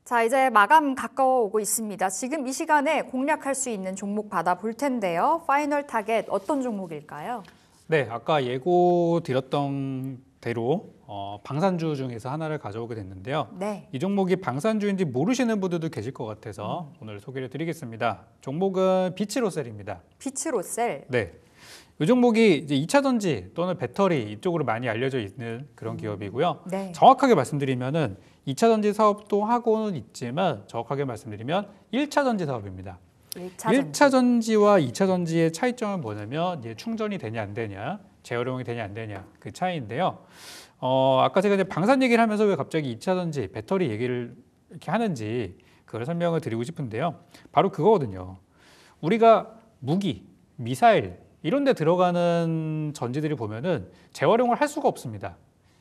자, 이제 마감 가까워오고 있습니다. 지금 이 시간에 공략할 수 있는 종목 받아볼 텐데요. 파이널 타겟 어떤 종목일까요? 네, 아까 예고 드렸던 대로 방산주 중에서 하나를 가져오게 됐는데요. 네. 이 종목이 방산주인지 모르시는 분들도 계실 것 같아서 오늘 소개를 드리겠습니다. 종목은 비츠로셀입니다. 비츠로셀. 네. 이 종목이 이제 2차 전지 또는 배터리 이쪽으로 많이 알려져 있는 그런 기업이고요. 네. 정확하게 말씀드리면은 2차 전지 사업도 하고는 있지만 정확하게 말씀드리면 1차 전지 사업입니다. 1차 전지와 2차 전지의 차이점은 뭐냐면 이제 충전이 되냐 안 되냐, 재활용이 되냐 안 되냐 그 차이인데요. 아까 제가 이제 방산 얘기를 하면서 왜 갑자기 2차 전지 배터리 얘기를 이렇게 하는지 그걸 설명을 드리고 싶은데요. 바로 그거거든요. 우리가 무기, 미사일 이런 데 들어가는 전지들이 보면은 재활용을 할 수가 없습니다.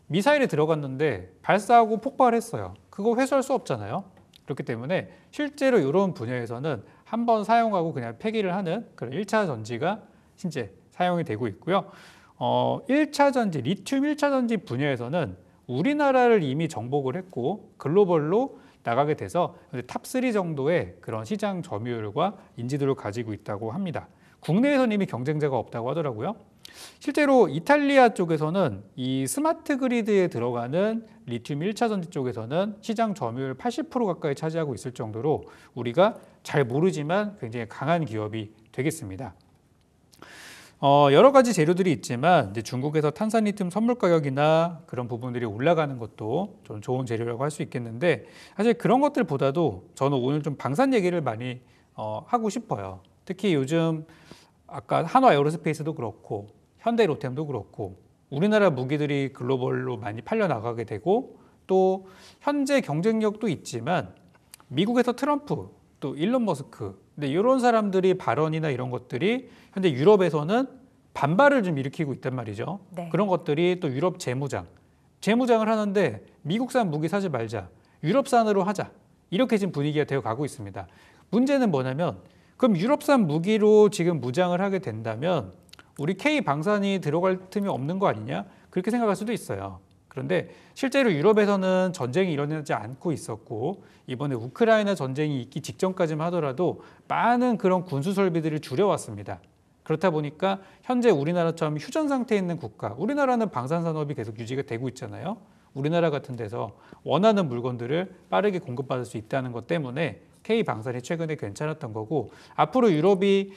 미사일에 들어갔는데 발사하고 폭발했어요. 그거 회수할 수 없잖아요. 그렇기 때문에 실제로 이런 분야에서는 한번 사용하고 그냥 폐기를 하는 그런 1차 전지가 실제 사용이 되고 있고요. 1차 전지, 리튬 1차 전지 분야에서는 우리나라를 이미 정복을 했고 글로벌로 나가게 돼서 탑3 정도의 그런 시장 점유율과 인지도를 가지고 있다고 합니다. 국내에서는 이미 경쟁자가 없다고 하더라고요. 실제로 이탈리아 쪽에서는 이 스마트 그리드에 들어가는 리튬 1차 전지 쪽에서는 시장 점유율 80% 가까이 차지하고 있을 정도로 우리가 잘 모르지만 굉장히 강한 기업이 되겠습니다. 여러 가지 재료들이 있지만 이제 중국에서 탄산 리튬 선물 가격이나 그런 부분들이 올라가는 것도 좀 좋은 재료라고 할 수 있겠는데 사실 그런 것들보다도 저는 오늘 좀 방산 얘기를 많이 하고 싶어요. 특히 요즘 아까 한화 에어로스페이스도 그렇고 현대 로템도 그렇고 우리나라 무기들이 글로벌로 많이 팔려 나가게 되고 또 현재 경쟁력도 있지만 미국에서 트럼프 또 일론 머스크 근데 이런 사람들이 발언이나 이런 것들이 현재 유럽에서는 반발을 좀 일으키고 있단 말이죠. 네. 그런 것들이 또 유럽 재무장을 하는데 미국산 무기 사지 말자 유럽산으로 하자 이렇게 지금 분위기가 되어 가고 있습니다. 문제는 뭐냐면 그럼 유럽산 무기로 지금 무장을 하게 된다면 우리 K 방산이 들어갈 틈이 없는 거 아니냐? 그렇게 생각할 수도 있어요. 그런데 실제로 유럽에서는 전쟁이 일어나지 않고 있었고 이번에 우크라이나 전쟁이 있기 직전까지만 하더라도 많은 그런 군수 설비들을 줄여왔습니다. 그렇다 보니까 현재 우리나라처럼 휴전 상태에 있는 국가, 우리나라는 방산 산업이 계속 유지가 되고 있잖아요. 우리나라 같은 데서 원하는 물건들을 빠르게 공급받을 수 있다는 것 때문에 K방산이 최근에 괜찮았던 거고 앞으로 유럽이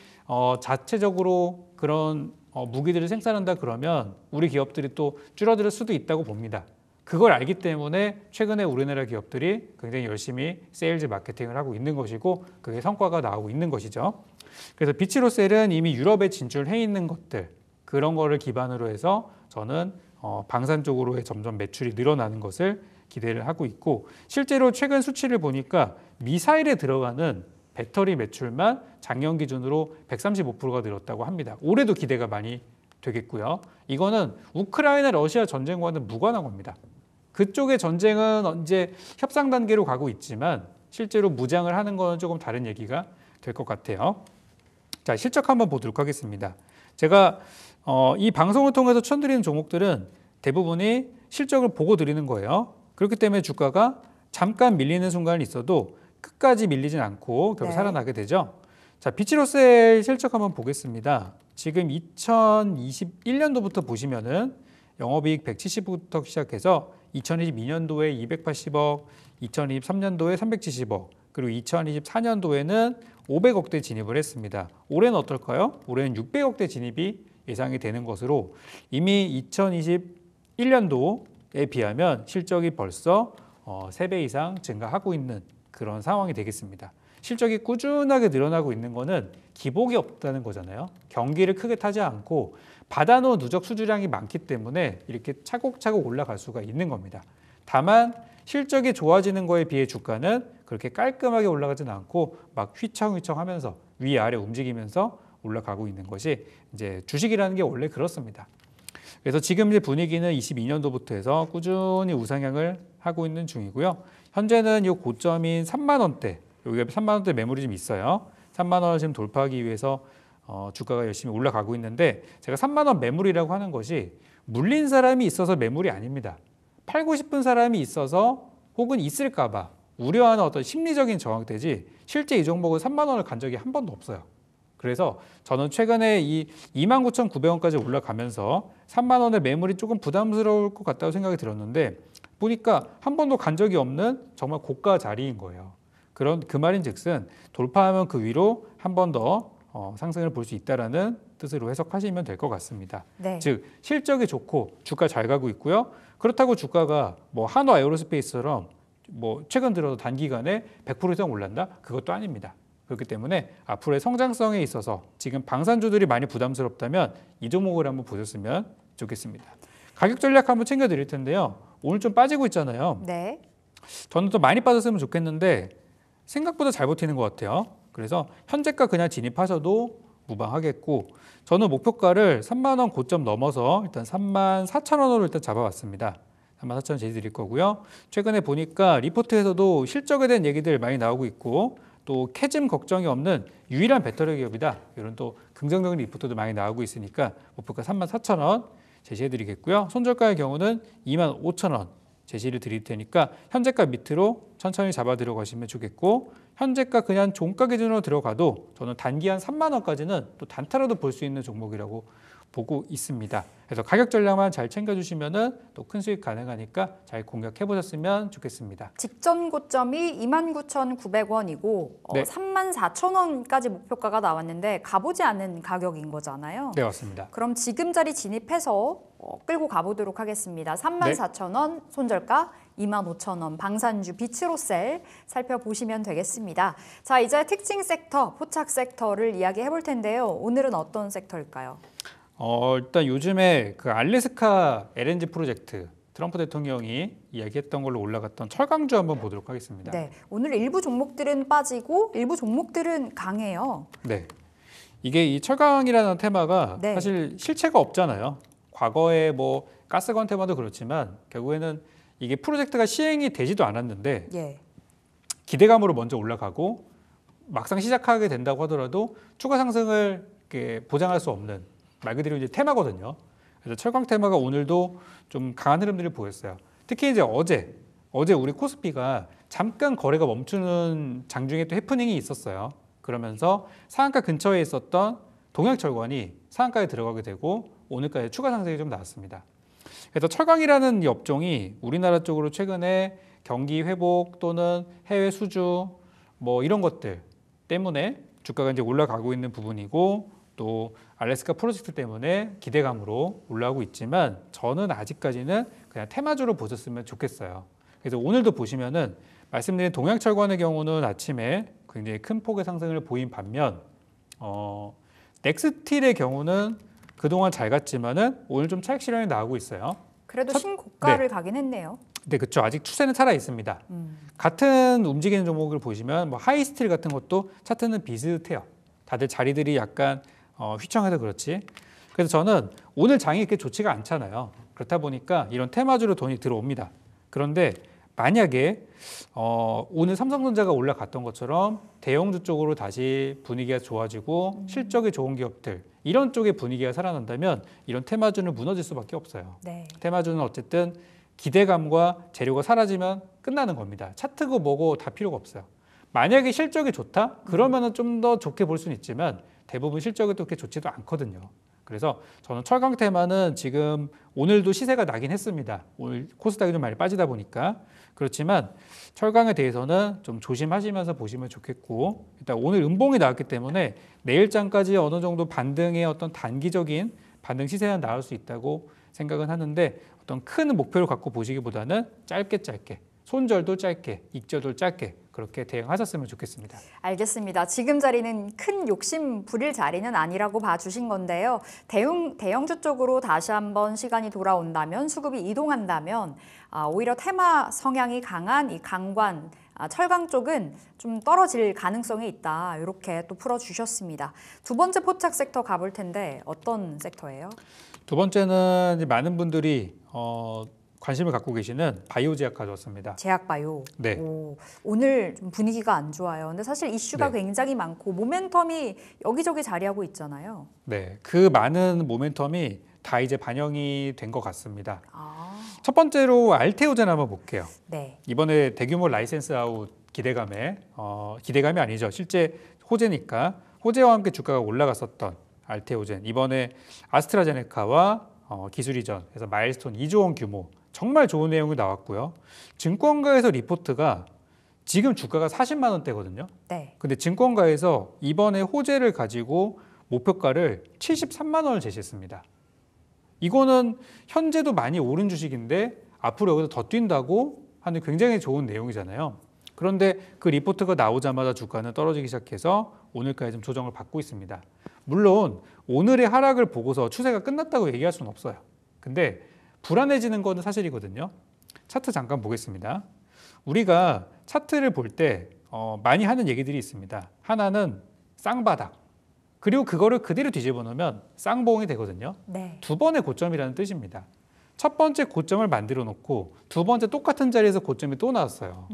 자체적으로 그런 무기들을 생산한다 그러면 우리 기업들이 또 줄어들 수도 있다고 봅니다. 그걸 알기 때문에 최근에 우리나라 기업들이 굉장히 열심히 세일즈 마케팅을 하고 있는 것이고 그게 성과가 나오고 있는 것이죠. 그래서 비츠로셀은 이미 유럽에 진출해 있는 것들 그런 거를 기반으로 해서 저는 방산 쪽으로의 점점 매출이 늘어나는 것을 기대를 하고 있고 실제로 최근 수치를 보니까 미사일에 들어가는 배터리 매출만 작년 기준으로 135%가 늘었다고 합니다. 올해도 기대가 많이 되겠고요. 이거는 우크라이나 러시아 전쟁과는 무관한 겁니다. 그쪽의 전쟁은 이제 협상 단계로 가고 있지만 실제로 무장을 하는 건 조금 다른 얘기가 될 것 같아요. 자, 실적 한번 보도록 하겠습니다. 제가 이 방송을 통해서 추천드리는 종목들은 대부분이 실적을 보고 드리는 거예요. 그렇기 때문에 주가가 잠깐 밀리는 순간이 있어도 끝까지 밀리진 않고 결국 살아나게 되죠. 자, 비츠로셀 실적 한번 보겠습니다. 지금 2021년도부터 보시면은 영업이익 170억부터 시작해서 2022년도에 280억, 2023년도에 370억, 그리고 2024년도에는 500억대 진입을 했습니다. 올해는 어떨까요? 올해는 600억대 진입이 예상이 되는 것으로 이미 2021년도에 비하면 실적이 벌써 3배 이상 증가하고 있는 그런 상황이 되겠습니다. 실적이 꾸준하게 늘어나고 있는 것은 기복이 없다는 거잖아요. 경기를 크게 타지 않고 받아놓은 누적 수주량이 많기 때문에 이렇게 차곡차곡 올라갈 수가 있는 겁니다. 다만 실적이 좋아지는 거에 비해 주가는 그렇게 깔끔하게 올라가지는 않고 막 휘청휘청 하면서 위아래 움직이면서 올라가고 있는 것이 이제 주식이라는 게 원래 그렇습니다. 그래서 지금 이제 분위기는 22년도부터 해서 꾸준히 우상향을 하고 있는 중이고요. 현재는 이 고점인 3만 원대, 여기가 3만 원대 매물이 좀 있어요. 3만 원을 지금 돌파하기 위해서 주가가 열심히 올라가고 있는데 제가 3만 원 매물이라고 하는 것이 물린 사람이 있어서 매물이 아닙니다. 팔고 싶은 사람이 있어서 혹은 있을까 봐 우려하는 어떤 심리적인 저항대지 실제 이 종목은 3만 원을 간 적이 한 번도 없어요. 그래서 저는 최근에 이 29,900원까지 올라가면서 3만 원의 매물이 조금 부담스러울 것 같다고 생각이 들었는데 보니까 한 번도 간 적이 없는 정말 고가 자리인 거예요. 그 말인즉슨 돌파하면 그 위로 한 번 더 상승을 볼 수 있다라는 뜻으로 해석하시면 될 것 같습니다. 네. 즉 실적이 좋고 주가 잘 가고 있고요. 그렇다고 주가가 뭐 한화 에어로스페이스처럼 뭐 최근 들어서 단기간에 100% 이상 올랐다? 그것도 아닙니다. 그렇기 때문에 앞으로의 성장성에 있어서 지금 방산주들이 많이 부담스럽다면 이 종목을 한번 보셨으면 좋겠습니다. 가격 전략 한번 챙겨드릴 텐데요. 오늘 좀 빠지고 있잖아요. 네. 저는 또 많이 빠졌으면 좋겠는데 생각보다 잘 버티는 것 같아요. 그래서 현재가 그냥 진입하셔도 무방하겠고 저는 목표가를 3만 원 고점 넘어서 일단 3만 4천 원으로 일단 잡아왔습니다. 3만 4천 원 제시드릴 거고요. 최근에 보니까 리포트에서도 실적에 대한 얘기들 많이 나오고 있고 또 캐즘 걱정이 없는 유일한 배터리 기업이다. 이런 또 긍정적인 리포트도 많이 나오고 있으니까 목표가 3만 4천 원 제시해드리겠고요. 손절가의 경우는 2만 5천 원 제시를 드릴 테니까 현재가 밑으로 천천히 잡아 들어가시면 좋겠고 현재가 그냥 종가 기준으로 들어가도 저는 단기 한 3만 원까지는 또 단타로도 볼 수 있는 종목이라고 보고 있습니다. 그래서 가격 전략만 잘 챙겨주시면은 또 큰 수익 가능하니까 잘 공략해 보셨으면 좋겠습니다. 직전 고점이 29,900원이고 네. 34,000원까지 목표가가 나왔는데 가보지 않은 가격인 거잖아요. 네, 맞습니다. 그럼 지금 자리 진입해서 끌고 가보도록 하겠습니다. 34,000원 손절가, 25,000원 방산주 비츠로셀 살펴보시면 되겠습니다. 자, 이제 특징 섹터, 포착 섹터를 이야기해 볼 텐데요. 오늘은 어떤 섹터일까요? 일단 요즘에 그 알래스카 LNG 프로젝트 트럼프 대통령이 이야기했던 걸로 올라갔던 철강주 한번 보도록 하겠습니다. 네, 오늘 일부 종목들은 빠지고 일부 종목들은 강해요. 네, 이게 이 철강이라는 테마가 네. 사실 실체가 없잖아요. 과거에 뭐 가스관 테마도 그렇지만 결국에는 이게 프로젝트가 시행이 되지도 않았는데 예. 기대감으로 먼저 올라가고 막상 시작하게 된다고 하더라도 추가 상승을 이렇게 보장할 수 없는 말 그대로 이제 테마거든요. 그래서 철강 테마가 오늘도 좀 강한 흐름들을 보였어요. 특히 이제 어제 우리 코스피가 잠깐 거래가 멈추는 장중에 또 해프닝이 있었어요. 그러면서 상한가 근처에 있었던 동양철관이 상한가에 들어가게 되고 오늘까지 추가 상승이 좀 나왔습니다. 그래서 철강이라는 이 업종이 우리나라 쪽으로 최근에 경기 회복 또는 해외 수주 뭐 이런 것들 때문에 주가가 이제 올라가고 있는 부분이고 또 알래스카 프로젝트 때문에 기대감으로 올라오고 있지만 저는 아직까지는 그냥 테마주로 보셨으면 좋겠어요. 그래서 오늘도 보시면은 말씀드린 동양철관의 경우는 아침에 굉장히 큰 폭의 상승을 보인 반면 넥스틸의 경우는 그동안 잘 갔지만은 오늘 좀 차익 실현이 나오고 있어요. 그래도 신고가를 가긴 했네요. 네, 그렇죠. 아직 추세는 살아 있습니다. 같은 움직이는 종목을 보시면 뭐 하이스틸 같은 것도 차트는 비슷해요. 다들 자리들이 약간 휘청해서 그렇지. 그래서 저는 오늘 장이 이렇게 좋지가 않잖아요. 그렇다 보니까 이런 테마주로 돈이 들어옵니다. 그런데 만약에 오늘 삼성전자가 올라갔던 것처럼 대형주 쪽으로 다시 분위기가 좋아지고 실적이 좋은 기업들 이런 쪽의 분위기가 살아난다면 이런 테마주는 무너질 수밖에 없어요. 네. 테마주는 어쨌든 기대감과 재료가 사라지면 끝나는 겁니다. 차트고 뭐고 다 필요가 없어요. 만약에 실적이 좋다? 그러면은 좀 더 좋게 볼 수는 있지만 대부분 실적이 또 그렇게 좋지도 않거든요. 그래서 저는 철강 테마는 지금 오늘도 시세가 나긴 했습니다. 오늘 코스닥이 좀 많이 빠지다 보니까. 그렇지만 철강에 대해서는 좀 조심하시면서 보시면 좋겠고 일단 오늘 음봉이 나왔기 때문에 내일장까지 어느 정도 반등의 어떤 단기적인 반등 시세는 나올 수 있다고 생각은 하는데 어떤 큰 목표를 갖고 보시기보다는 짧게 손절도 짧게 익절도 짧게 그렇게 대응하셨으면 좋겠습니다. 알겠습니다. 지금 자리는 큰 욕심 부릴 자리는 아니라고 봐주신 건데요. 대형주 쪽으로 다시 한번 시간이 돌아온다면 수급이 이동한다면 오히려 테마 성향이 강한 이 강관 철강 쪽은 좀 떨어질 가능성이 있다. 이렇게 또 풀어주셨습니다. 두 번째 포착 섹터 가볼 텐데 어떤 섹터예요? 두 번째는 이제 많은 분들이 관심을 갖고 계시는 바이오 제약 가져왔습니다. 제약바이오. 네. 오늘 좀 분위기가 안 좋아요. 근데 사실 이슈가 네. 굉장히 많고 모멘텀이 여기저기 자리하고 있잖아요. 네, 그 많은 모멘텀이 다 이제 반영이 된 것 같습니다. 아, 첫 번째로 알테오젠 한번 볼게요. 네. 이번에 대규모 라이센스 아웃 기대감이 아니죠. 실제 호재니까 호재와 함께 주가가 올라갔었던 알테오젠 이번에 아스트라제네카와 기술 이전에서 마일스톤 2조 원 규모 정말 좋은 내용이 나왔고요. 증권가에서 리포트가 지금 주가가 40만 원대거든요. 네. 근데 증권가에서 이번에 호재를 가지고 목표가를 73만 원을 제시했습니다. 이거는 현재도 많이 오른 주식인데 앞으로 여기서 더 뛴다고 하는 굉장히 좋은 내용이잖아요. 그런데 그 리포트가 나오자마자 주가는 떨어지기 시작해서 오늘까지 좀 조정을 받고 있습니다. 물론 오늘의 하락을 보고서 추세가 끝났다고 얘기할 수는 없어요. 근데 불안해지는 거는 사실이거든요. 차트 잠깐 보겠습니다. 우리가 차트를 볼 때 많이 하는 얘기들이 있습니다. 하나는 쌍바닥, 그리고 그거를 그대로 뒤집어 놓으면 쌍봉이 되거든요. 네. 두 번의 고점이라는 뜻입니다. 첫 번째 고점을 만들어 놓고 두 번째 똑같은 자리에서 고점이 또 나왔어요.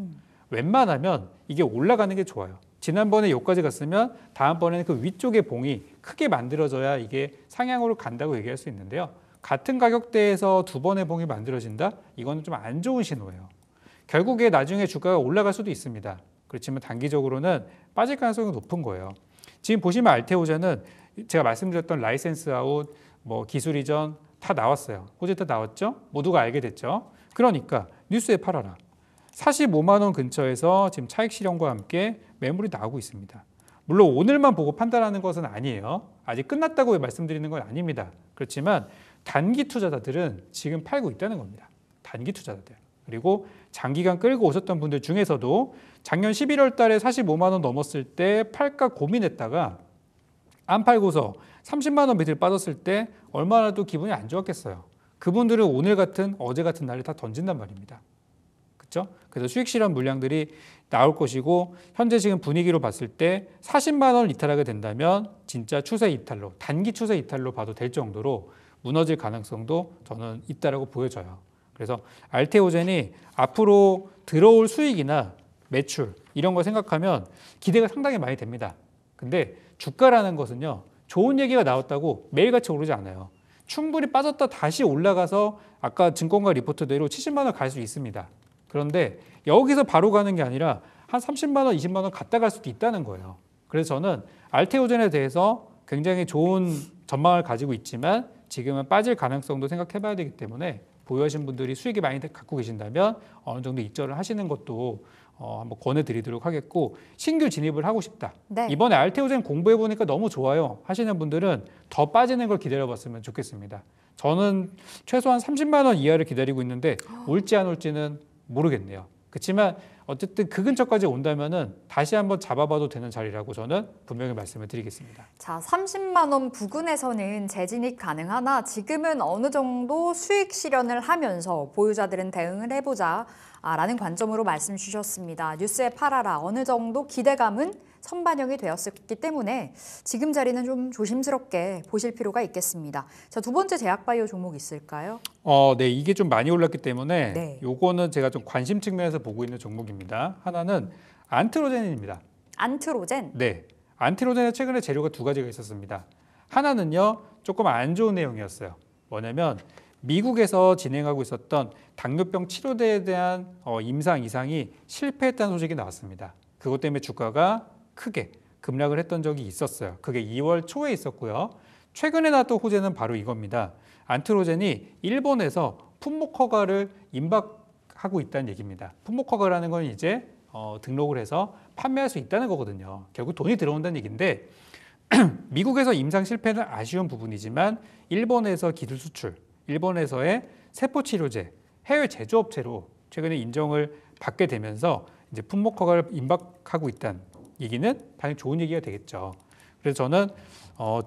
웬만하면 이게 올라가는 게 좋아요. 지난번에 여기까지 갔으면 다음번에는 그 위쪽의 봉이 크게 만들어져야 이게 상향으로 간다고 얘기할 수 있는데요. 같은 가격대에서 두 번의 봉이 만들어진다? 이거는 좀 안 좋은 신호예요. 결국에 나중에 주가가 올라갈 수도 있습니다. 그렇지만 단기적으로는 빠질 가능성이 높은 거예요. 지금 보시면 알테오젠은 제가 말씀드렸던 라이센스 아웃, 기술 이전 다 나왔어요. 호재 다 나왔죠? 모두가 알게 됐죠? 그러니까 뉴스에 팔아라. 45만 원 근처에서 지금 차익 실현과 함께 매물이 나오고 있습니다. 물론 오늘만 보고 판단하는 것은 아니에요. 아직 끝났다고 말씀드리는 건 아닙니다. 그렇지만 단기 투자자들은 지금 팔고 있다는 겁니다. 단기 투자자들. 그리고 장기간 끌고 오셨던 분들 중에서도 작년 11월 달에 45만 원 넘었을 때 팔까 고민했다가 안 팔고서 30만 원 밑을 빠졌을 때 얼마나 또 기분이 안 좋았겠어요. 그분들은 오늘 같은 어제 같은 날에 다 던진단 말입니다. 그렇죠? 그래서 수익 실현 물량들이 나올 것이고 현재 지금 분위기로 봤을 때 40만 원을 이탈하게 된다면 진짜 추세 이탈로 단기 추세 이탈로 봐도 될 정도로 무너질 가능성도 저는 있다라고 보여져요. 그래서 알테오젠이 앞으로 들어올 수익이나 매출 이런 거 생각하면 기대가 상당히 많이 됩니다. 근데 주가라는 것은요, 좋은 얘기가 나왔다고 매일같이 오르지 않아요. 충분히 빠졌다 다시 올라가서 아까 증권가 리포트대로 70만 원 갈 수 있습니다. 그런데 여기서 바로 가는 게 아니라 한 30만 원, 20만 원 갔다 갈 수도 있다는 거예요. 그래서 저는 알테오젠에 대해서 굉장히 좋은 전망을 가지고 있지만 지금은 빠질 가능성도 생각해 봐야 되기 때문에 보유하신 분들이 수익이 많이 갖고 계신다면 어느 정도 입절을 하시는 것도 한번 권해드리도록 하겠고, 신규 진입을 하고 싶다. 네. 이번에 알테오젠 공부해 보니까 너무 좋아요 하시는 분들은 더 빠지는 걸 기다려봤으면 좋겠습니다. 저는 최소한 30만 원 이하를 기다리고 있는데 올지 안 올지는 모르겠네요. 그렇지만 어쨌든 그 근처까지 온다면은 다시 한번 잡아봐도 되는 자리라고 저는 분명히 말씀을 드리겠습니다. 자, 30만 원 부근에서는 재진입 가능하나 지금은 어느 정도 수익 실현을 하면서 보유자들은 대응을 해보자 라는 관점으로 말씀 주셨습니다. 뉴스에 팔아라. 어느 정도 기대감은 선반영이 되었기 때문에 지금 자리는 좀 조심스럽게 보실 필요가 있겠습니다. 자, 두 번째 제약바이오 종목 있을까요? 네, 이게 좀 많이 올랐기 때문에 네. 요거는 제가 좀 관심 측면에서 보고 있는 종목입니다. 하나는 안트로젠입니다. 안트로젠. 네, 안트로젠에 최근에 재료가 두 가지가 있었습니다. 하나는요, 조금 안 좋은 내용이었어요. 뭐냐면 미국에서 진행하고 있었던 당뇨병 치료제에 대한 임상 이상이 실패했다는 소식이 나왔습니다. 그것 때문에 주가가 크게 급락을 했던 적이 있었어요. 그게 2월 초에 있었고요. 최근에 나왔던 호재는 바로 이겁니다. 안트로젠이 일본에서 품목 허가를 임박하고 있다는 얘기입니다. 품목 허가라는 건 이제 등록을 해서 판매할 수 있다는 거거든요. 결국 돈이 들어온다는 얘기인데 미국에서 임상 실패는 아쉬운 부분이지만 일본에서 기술 수출, 일본에서의 세포 치료제, 해외 제조업체로 최근에 인정을 받게 되면서 이제 품목 허가를 임박하고 있다는 얘기는 당연히 좋은 얘기가 되겠죠. 그래서 저는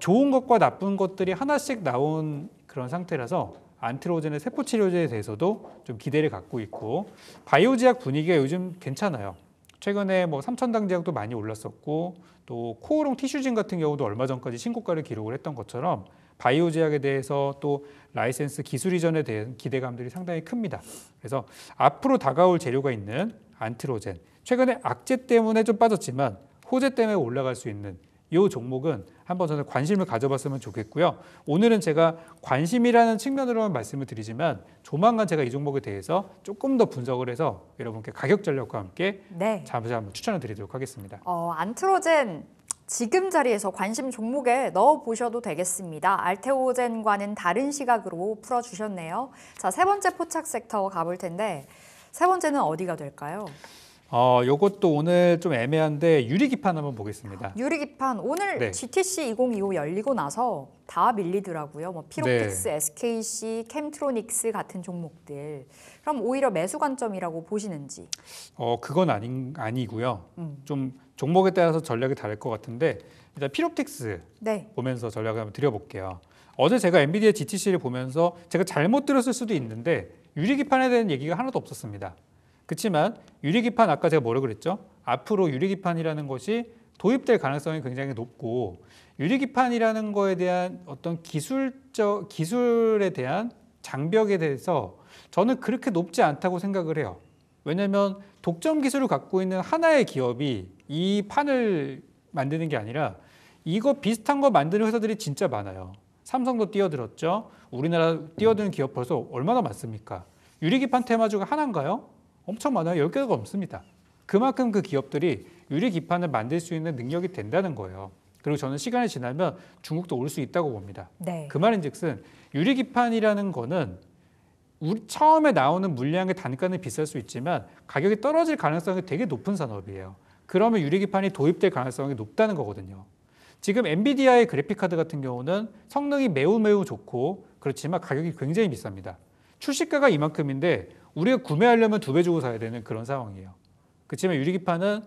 좋은 것과 나쁜 것들이 하나씩 나온 그런 상태라서 안트로젠의 세포 치료제에 대해서도 좀 기대를 갖고 있고, 바이오제약 분위기가 요즘 괜찮아요. 최근에 삼천당제약도 많이 올랐었고, 또 코오롱 티슈진 같은 경우도 얼마 전까지 신고가를 기록을 했던 것처럼 바이오제약에 대해서 또 라이센스 기술 이전에 대한 기대감들이 상당히 큽니다. 그래서 앞으로 다가올 재료가 있는 안트로젠, 최근에 악재 때문에 좀 빠졌지만 호재 때문에 올라갈 수 있는 이 종목은 한번 저는 관심을 가져봤으면 좋겠고요. 오늘은 제가 관심이라는 측면으로만 말씀을 드리지만 조만간 제가 이 종목에 대해서 조금 더 분석을 해서 여러분께 가격 전략과 함께 네. 잠시 한번 추천을 드리도록 하겠습니다. 안트로젠 지금 자리에서 관심 종목에 넣어 보셔도 되겠습니다. 알테오젠과는 다른 시각으로 풀어주셨네요. 자, 세 번째 포착 섹터 가볼 텐데 세 번째는 어디가 될까요? 요것도 오늘 좀 애매한데 유리기판 한번 보겠습니다. 유리기판 오늘 네. GTC 2025 열리고 나서 다 밀리더라고요. 뭐 피롭틱스, 네. SKC, 캠트로닉스 같은 종목들. 그럼 오히려 매수 관점이라고 보시는지? 그건 아니고요. 좀 종목에 따라서 전략이 다를 것 같은데 일단 피롭틱스 네. 보면서 전략을 한번 드려볼게요. 어제 제가 엔비디아 GTC를 보면서 제가 잘못 들었을 수도 있는데 유리기판에 대한 얘기가 하나도 없었습니다. 그렇지만 유리기판 아까 제가 뭐라고 그랬죠? 앞으로 유리기판이라는 것이 도입될 가능성이 굉장히 높고 유리기판이라는 거에 대한 어떤 기술에 대한 장벽에 대해서 저는 그렇게 높지 않다고 생각을 해요. 왜냐하면 독점 기술을 갖고 있는 하나의 기업이 이 판을 만드는 게 아니라 이거 비슷한 거 만드는 회사들이 진짜 많아요. 삼성도 뛰어들었죠. 우리나라 뛰어드는 기업 벌써 얼마나 많습니까? 유리기판 테마주가 하나인가요? 엄청 많아요. 10개가 넘습니다. 그만큼 그 기업들이 유리기판을 만들 수 있는 능력이 된다는 거예요. 그리고 저는 시간이 지나면 중국도 올 수 있다고 봅니다. 네. 그 말인즉슨 유리기판이라는 거는 처음에 나오는 물량의 단가는 비쌀 수 있지만 가격이 떨어질 가능성이 되게 높은 산업이에요. 그러면 유리기판이 도입될 가능성이 높다는 거거든요. 지금 엔비디아의 그래픽카드 같은 경우는 성능이 매우 좋고 그렇지만 가격이 굉장히 비쌉니다. 출시가가 이만큼인데 우리가 구매하려면 2배 주고 사야 되는 그런 상황이에요. 그렇지만 유리기판은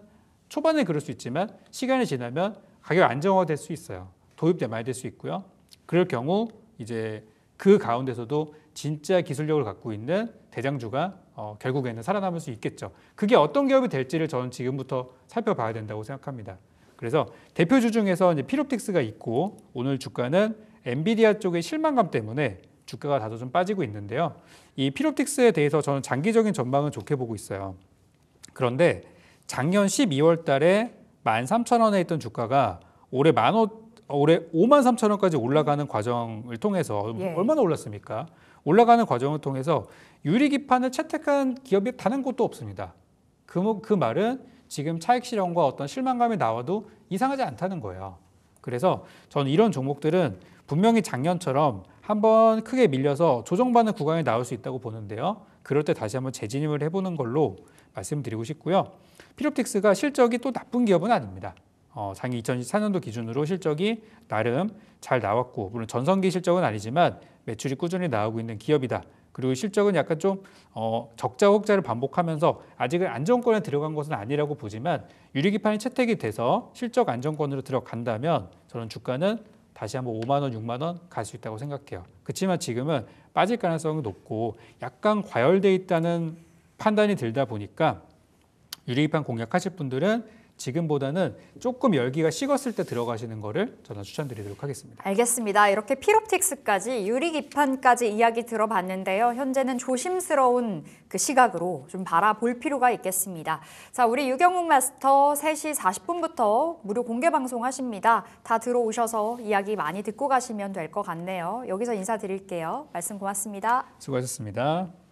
초반에 그럴 수 있지만 시간이 지나면 가격이 안정화될 수 있어요. 도입돼 많이 될 수 있고요. 그럴 경우 이제 그 가운데서도 진짜 기술력을 갖고 있는 대장주가 결국에는 살아남을 수 있겠죠. 그게 어떤 기업이 될지를 저는 지금부터 살펴봐야 된다고 생각합니다. 그래서 대표주 중에서 이제 피롭틱스가 있고 오늘 주가는 엔비디아 쪽의 실망감 때문에 주가가 다소 좀 빠지고 있는데요. 이 피롭틱스에 대해서 저는 장기적인 전망은 좋게 보고 있어요. 그런데 작년 12월 달에 13,000원에 있던 주가가 올해 53,000원까지 올라가는 과정을 통해서 예. 얼마나 올랐습니까? 올라가는 과정을 통해서 유리기판을 채택한 기업이 단 한 곳도 없습니다. 그 말은 지금 차익 실현과 어떤 실망감이 나와도 이상하지 않다는 거예요. 그래서 저는 이런 종목들은 분명히 작년처럼 한번 크게 밀려서 조정받는 구간이 나올 수 있다고 보는데요. 그럴 때 다시 한번 재진입을 해보는 걸로 말씀드리고 싶고요. 피롭틱스가 실적이 또 나쁜 기업은 아닙니다. 작년 2024년도 기준으로 실적이 나름 잘 나왔고 물론 전성기 실적은 아니지만 매출이 꾸준히 나오고 있는 기업이다. 그리고 실적은 약간 좀 적자 흑자를 반복하면서 아직은 안정권에 들어간 것은 아니라고 보지만 유리기판이 채택이 돼서 실적 안정권으로 들어간다면 저는 주가는 다시 한번 5만 원, 6만 원 갈 수 있다고 생각해요. 그렇지만 지금은 빠질 가능성이 높고 약간 과열돼 있다는 판단이 들다 보니까 유리기판 공략하실 분들은 지금보다는 조금 열기가 식었을 때 들어가시는 거를 저는 추천드리도록 하겠습니다. 알겠습니다. 이렇게 피롭틱스까지 유리기판까지 이야기 들어봤는데요. 현재는 조심스러운 그 시각으로 좀 바라볼 필요가 있겠습니다. 자, 우리 유경욱 마스터 3시 40분부터 무료 공개 방송하십니다. 다 들어오셔서 이야기 많이 듣고 가시면 될 것 같네요. 여기서 인사드릴게요. 말씀 고맙습니다. 수고하셨습니다.